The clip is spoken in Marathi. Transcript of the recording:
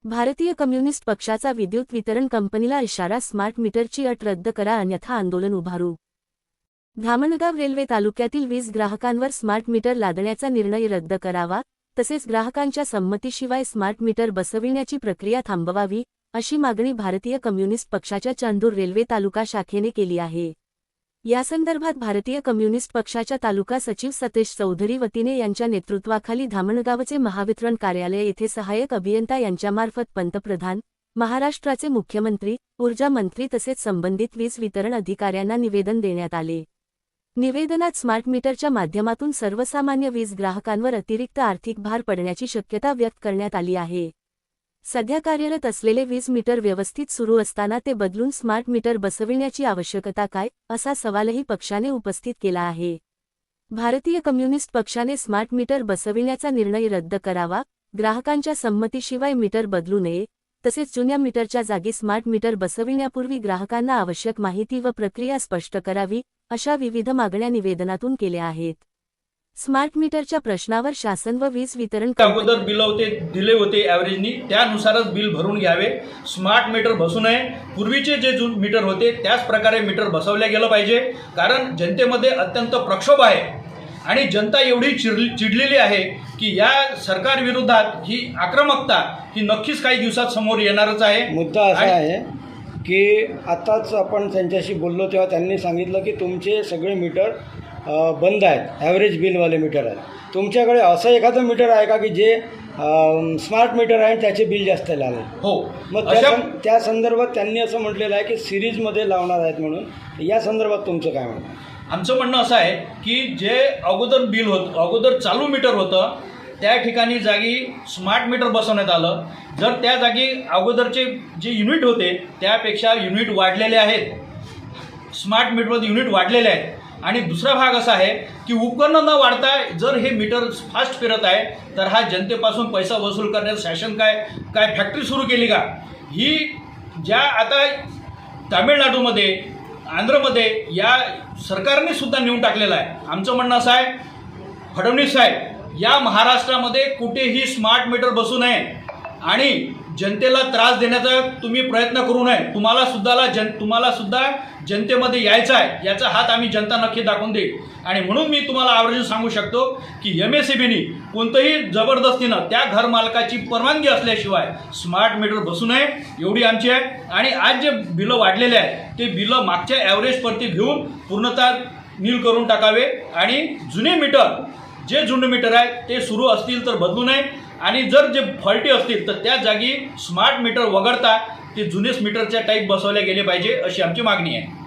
भारतीय कम्युनिस्ट पक्षाचा विद्युत वितरण कंपनीला इशारा, स्मार्ट मीटरची अट रद्द करा अन्यथा आंदोलन उभारू। धामणगाव रेल्वे तालुक्यातील 20 ग्राहकांवर स्मार्ट मीटर लादण्याचा निर्णय रद्द करावा, तसेच ग्राहकांच्या संमतीशिवाय स्मार्ट मीटर बसविण्याची प्रक्रिया थांबवावी, अशी मागणी भारतीय कम्युनिस्ट पक्षाच्या चांदूर रेल्वे तालुका शाखेने केली आहे। यासंदर्भात भारतीय कम्युनिस्ट पक्षाच्या तालुका सचिव सतेश चौधरी वतीने यांच्या नेतृत्वाखाली धामणगावचे महावितरण कार्यालय येथे सहाय्यक अभियंता यांच्यामार्फत पंतप्रधान, महाराष्ट्राचे मुख्यमंत्री, ऊर्जा मंत्री तसेच संबंधित वीज वितरण अधिकाऱ्यांना निवेदन देण्यात आले। निवेदनात स्मार्ट मीटरच्या माध्यमातून सर्वसामान्य वीज ग्राहकांवर अतिरिक्त आर्थिक भार पडण्याची शक्यता व्यक्त करण्यात आली आहे। सध्या कार्यरत असलेले वीज मीटर व्यवस्थित सुरू असताना ते बदलून स्मार्ट मीटर बसविण्याची आवश्यकता काय, असा सवालही पक्षाने उपस्थित केला आहे। भारतीय कम्युनिस्ट पक्षाने स्मार्ट मीटर बसविण्याचा निर्णय रद्द करावा, ग्राहकांच्या संमतीशिवाय मीटर बदलू नये, तसेच जुन्या मीटरच्या जागी स्मार्ट मीटर बसविण्यापूर्वी ग्राहकांना आवश्यक माहिती व प्रक्रिया स्पष्ट करावी, अशा विविध मागण्या निवेदनातून केल्या आहेत। स्मार्ट मीटरच्या प्रश्नावर शासन व वीज वितरण अगोदर बिल दिले होते ॲव्हरेजनी, त्यानुसारच बिल भरून घ्यावे। स्मार्ट मीटर बसू नये, पूर्वीचे जे मीटर होते त्याच प्रकारे मीटर बसवल्या गेलं पाहिजे, कारण जनतेमध्ये अत्यंत प्रक्षोभ आहे आणि जनता एवढी चिडलेली आहे की या सरकार विरोधात ही आक्रमकता ही नक्कीच काही दिवसात समोर येणारच आहे। मुद्दा असा आहे की आताच आपण त्यांच्याशी बोललो तेव्हा त्यांनी सांगितलं की तुमचे सगळे मीटर बंद आहेत, ॲव्हरेज बिलवाले मीटर आहेत। तुमच्याकडे असं एखादं मीटर आहे का की जे स्मार्ट मीटर आहे त्याचे बिल जास्त आले? हो, मग त्या संदर्भात त्यांनी असं म्हटलेलं आहे की सिरीजमध्ये लावणार आहेत म्हणून, या संदर्भात तुमचं काय म्हणणं? आमचं म्हणणं असं आहे की जे अगोदर बिल होतं, अगोदर चालू मीटर होतं त्या ठिकाणी जागी स्मार्ट मीटर बसवण्यात आलं। जर त्या जागी अगोदरचे जे युनिट होते त्यापेक्षा युनिट वाढलेले आहेत, स्मार्ट मीटरमध्ये युनिट वाढलेले आहेत। आणि दुसरा भाग असा आहे की उपकरणं न वाढता जर हे मीटर फास्ट फिरत आहे तर हा जनतेपासून पैसा वसूल करण्याचं शासन काय फॅक्टरी सुरू केली का? ही ज्या आता तामिळनाडूमध्ये, आंध्रमध्ये या सरकारने सुद्धा नेऊन टाकलेला आहे। आमचं म्हणणं असं आहे, फडणवीस साहेब, या महाराष्ट्रामध्ये कुठेही स्मार्ट मीटर बसू नये आणि जनतेला त्रास देण्याचा तुम्ही प्रयत्न करू नये। तुम्हाला सुद्धा जनतेमध्ये यायचं आहे, याचा हात आम्ही जनता नक्की दाखवून देईल। आणि म्हणून मी तुम्हाला आवर्जून सांगू शकतो की MSEBीने कोणतंही जबरदस्तीनं त्या घरमालकाची परवानगी असल्याशिवाय स्मार्ट मीटर बसू नये, एवढी आमची आहे। आणि आज जे बिलं वाढलेले आहेत ते बिलं मागच्या ॲव्हरेजवरती घेऊन पूर्णतः नील करून टाकावे आणि जुने मीटर आहे ते सुरू असतील तर बदलू नये आणि जर जे फॉल्टी असतील तर त्या जागी स्मार्ट मीटर वगळता ते जुनेच मीटरच्या टाईप बसवले गेले पाहिजे, अशी आमची मागणी आहे।